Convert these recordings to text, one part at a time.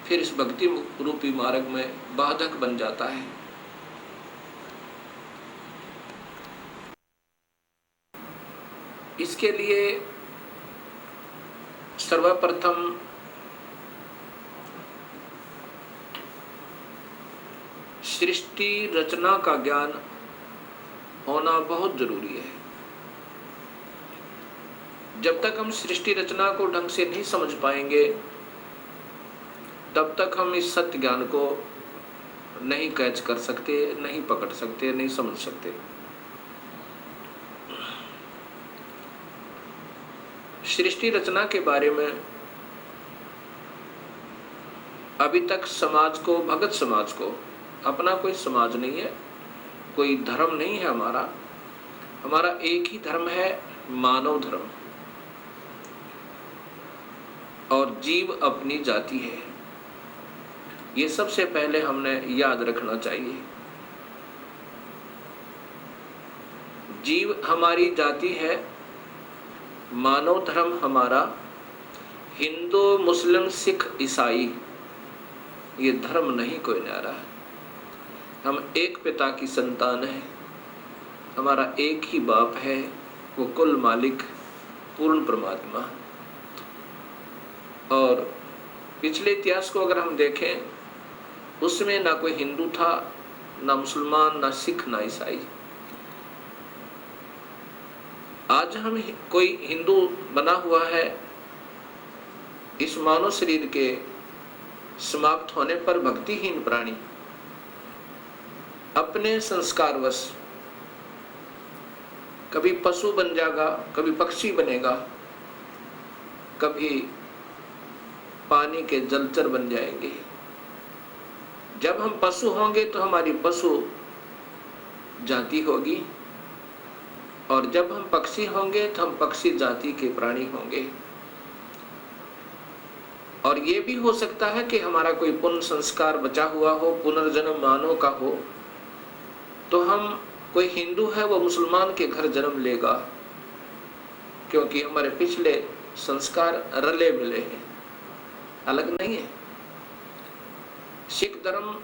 फिर इस भक्ति रूपी मार्ग में बाधक बन जाता है। इसके लिए सर्वप्रथम सृष्टि रचना का ज्ञान होना बहुत जरूरी है। जब तक हम सृष्टि रचना को ढंग से नहीं समझ पाएंगे तब तक हम इस सत्य ज्ञान को नहीं कैच कर सकते, नहीं पकड़ सकते, नहीं समझ सकते। सृष्टि रचना के बारे में अभी तक समाज को, भगत समाज को, अपना कोई समाज नहीं है, कोई धर्म नहीं है हमारा एक ही धर्म है, मानव धर्म, और जीव अपनी जाति है। ये सबसे पहले हमने याद रखना चाहिए। जीव हमारी जाति है, मानव धर्म हमारा, हिंदू मुस्लिम सिख ईसाई ये धर्म नहीं कोई न्यारा है। हम एक पिता की संतान है, हमारा एक ही बाप है, वो कुल मालिक पूर्ण परमात्मा। और पिछले इतिहास को अगर हम देखें उसमें ना कोई हिंदू था, ना मुसलमान, ना सिख, ना ईसाई। आज हम कोई हिंदू बना हुआ है, इस मानव शरीर के समाप्त होने पर भक्तिहीन प्राणी अपने संस्कारवश कभी पशु बन जाएगा, कभी पक्षी बनेगा, कभी पानी के जलचर बन जाएंगे। जब हम पशु होंगे तो हमारी पशु जाति होगी, और जब हम पक्षी होंगे तो हम पक्षी जाति के प्राणी होंगे। और ये भी हो सकता है कि हमारा कोई पुण्य संस्कार बचा हुआ हो, पुनर्जन्म मानव का हो, तो हम, कोई हिंदू है वो मुसलमान के घर जन्म लेगा, क्योंकि हमारे पिछले संस्कार रले मिले हैं, अलग नहीं है। सिख धर्म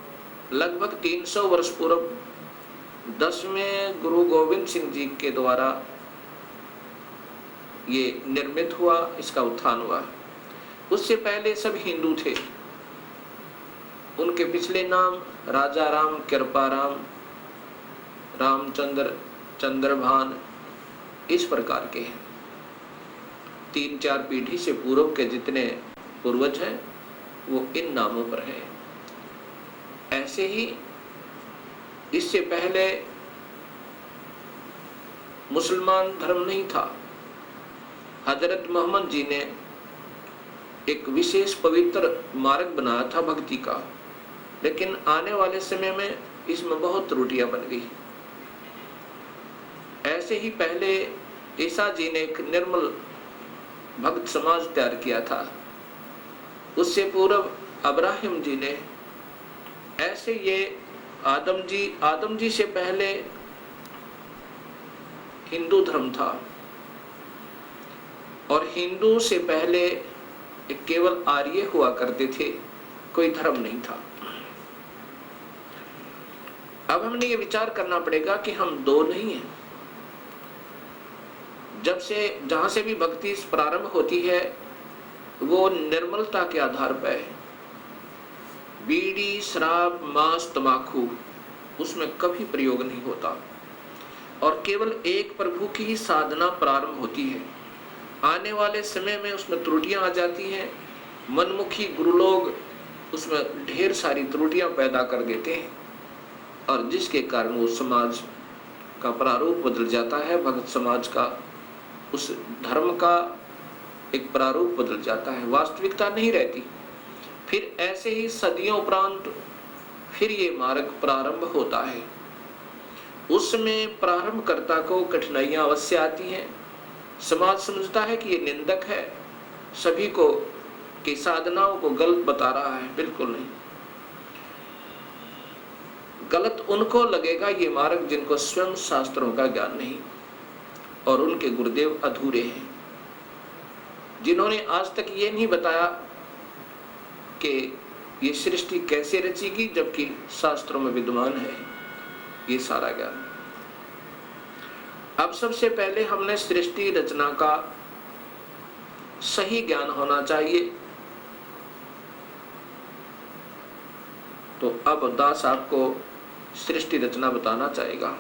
लगभग 300 वर्ष पूर्व 10वें गुरु गोविंद सिंह जी के द्वारा ये निर्मित हुआ, इसका उत्थान हुआ। उससे पहले सब हिंदू थे, उनके पिछले नाम राजा राम, कृपा राम, रामचंद्र, चंद्रभान इस प्रकार के हैं। 3-4 पीढ़ी से पूर्व के जितने पूर्वज हैं वो इन नामों पर हैं। ऐसे ही इससे पहले मुसलमान धर्म नहीं था। हजरत मोहम्मद जी ने एक विशेष पवित्र मार्ग बनाया था भक्ति का, लेकिन आने वाले समय में इसमें बहुत त्रुटियां बन गई। ऐसे ही पहले ईसा जी ने एक निर्मल भक्त समाज तैयार किया था, उससे पूर्व अब्राहिम जी ने, ऐसे ये आदम जी से पहले हिंदू धर्म था, और हिंदू से पहले केवल आर्य हुआ करते थे, कोई धर्म नहीं था। अब हमने ये विचार करना पड़ेगा कि हम दो नहीं हैं। जहां से भी भक्ति प्रारंभ होती है वो निर्मलता के आधार पर है। बीड़ी, शराब, मांस, तंबाकू उसमें कभी प्रयोग नहीं होता, और केवल एक प्रभु की ही साधना प्रारंभ होती है। आने वाले समय में उसमें त्रुटियां आ जाती हैं, मनमुखी गुरु लोग उसमें ढेर सारी त्रुटियां पैदा कर देते हैं, और जिसके कारण वो समाज का प्रारूप बदल जाता है, भगत समाज का, उस धर्म का एक प्रारूप बदल जाता है, वास्तविकता नहीं रहती। फिर ऐसे ही सदियों उपरांत फिर ये मार्ग प्रारंभ होता है। उसमें प्रारंभकर्ता को कठिनाइयां अवश्य आती हैं। समाज समझता है कि ये निंदक है, सभी को की साधनाओं को गलत बता रहा है। बिल्कुल नहीं, गलत उनको लगेगा ये मार्ग जिनको स्वयं शास्त्रों का ज्ञान नहीं और उनके गुरुदेव अधूरे हैं, जिन्होंने आज तक ये नहीं बताया कि ये सृष्टि कैसे रचेगी, जबकि शास्त्रों में विद्यमान है ये सारा ज्ञान। अब सबसे पहले हमने सृष्टि रचना का सही ज्ञान होना चाहिए। तो अब दास आपको सृष्टि रचना बताना चाहेगा।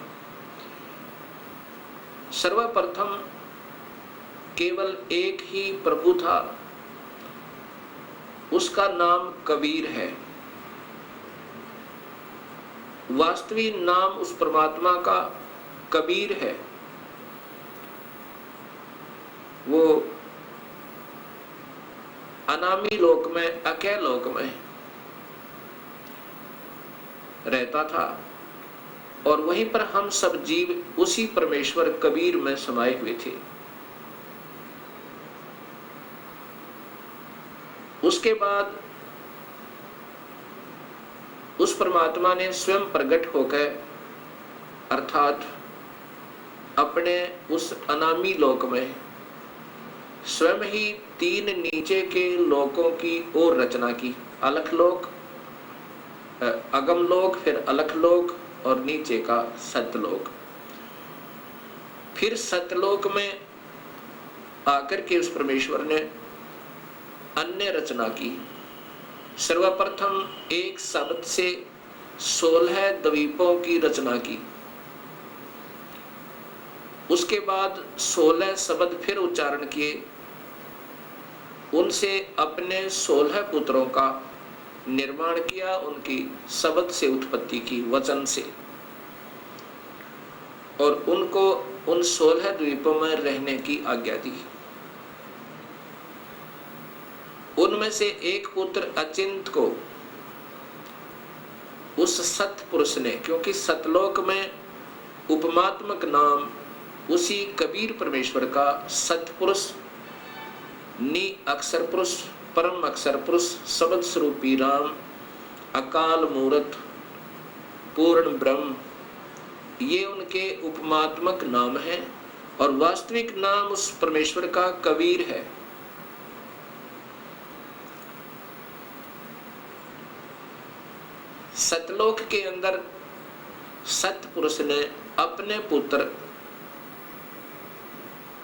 सर्वप्रथम केवल एक ही प्रभु था, उसका नाम कबीर है। वास्तविक नाम उस परमात्मा का कबीर है। वो अनामी लोक में, अकय लोक में रहता था और वहीं पर हम सब जीव उसी परमेश्वर कबीर में समाये हुए थे। उसके बाद उस परमात्मा ने स्वयं प्रकट होकर, अर्थात अपने उस अनामी लोक में स्वयं ही तीन नीचे के लोकों की ओर रचना की। अलख लोक, अगम लोक, फिर अलख लोक और नीचे का सतलोक। फिर सतलोक में आकर के उस परमेश्वर ने अन्य रचना की। सर्वप्रथम एक शब्द से 16 द्वीपों की रचना की। उसके बाद 16 शब्द फिर उच्चारण किए, उनसे अपने 16 पुत्रों का निर्माण किया, उनकी शब्द से उत्पत्ति की, वचन से, और उनको उन 16 द्वीपों में रहने की आज्ञा दी। उनमें से एक पुत्र अचिंत को उस सत पुरुष ने, क्योंकि सतलोक में उपमात्मक नाम उसी कबीर परमेश्वर का सतपुरुष, नि अक्षर पुरुष, परम अक्षर पुरुष, शब्द स्वरूपी राम, अकाल मूर्त, पूर्ण ब्रह्म, ये उनके उपमात्मक नाम हैं और वास्तविक नाम उस परमेश्वर का कबीर है। सतलोक के अंदर सतपुरुष ने अपने पुत्र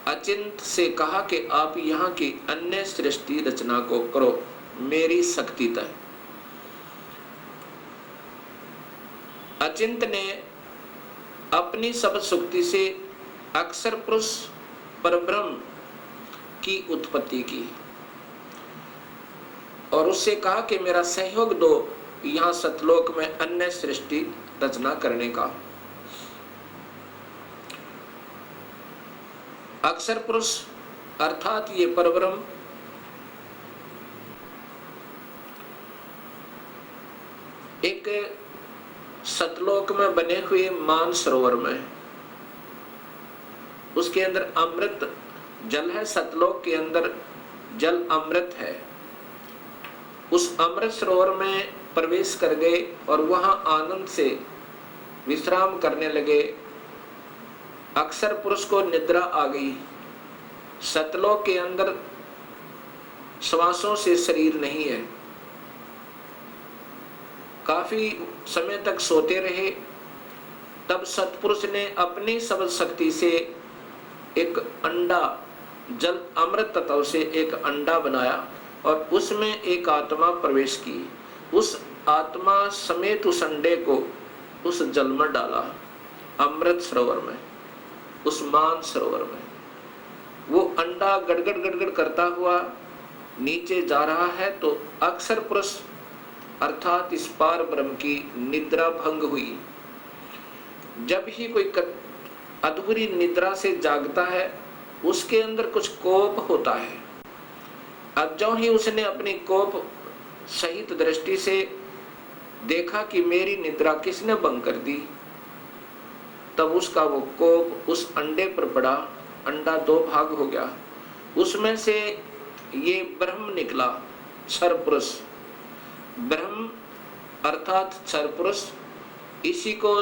अचिंत से कहा कि आप यहाँ की अन्य सृष्टि रचना को करो मेरी शक्ति तय। अचिंत ने अपनी शब्द शक्ति से अक्षर पुरुष परब्रह्म की उत्पत्ति की और उससे कहा कि मेरा सहयोग दो यहाँ सतलोक में अन्य सृष्टि रचना करने का। अक्षर पुरुष अर्थात ये परब्रह्म एक सतलोक में बने हुए मान सरोवर में, उसके अंदर अमृत जल है। सतलोक के अंदर जल अमृत है। उस अमृत सरोवर में प्रवेश कर गए और वहां आनंद से विश्राम करने लगे। अक्षर पुरुष को निद्रा आ गई। सतलोक के अंदर श्वासों से शरीर नहीं है। काफी समय तक सोते रहे। तब सतपुरुष ने अपनी शब्द शक्ति से एक अंडा, जल अमृत तत्व से एक अंडा बनाया और उसमें एक आत्मा प्रवेश की। उस आत्मा समेत उस अंडे को उस जल में डाला, अमृत सरोवर में, उस मान सरोवर में। वो अंडा गड़गड़ गड़गड़ करता हुआ नीचे जा रहा है तो अक्षर पुरुष अर्थात इस पार ब्रह्म की निद्रा भंग हुई। जब ही कोई अधूरी निद्रा से जागता है उसके अंदर कुछ कोप होता है। अब जो ही उसने अपनी कोप सहित दृष्टि से देखा कि मेरी निद्रा किसने भंग कर दी, तब उसका वो कोप उस अंडे पर पड़ा। अंडा दो भाग हो गया। उसमें से ये ब्रह्म निकला, क्षर पुरुष। ब्रह्म अर्थात क्षर पुरुष, इसी को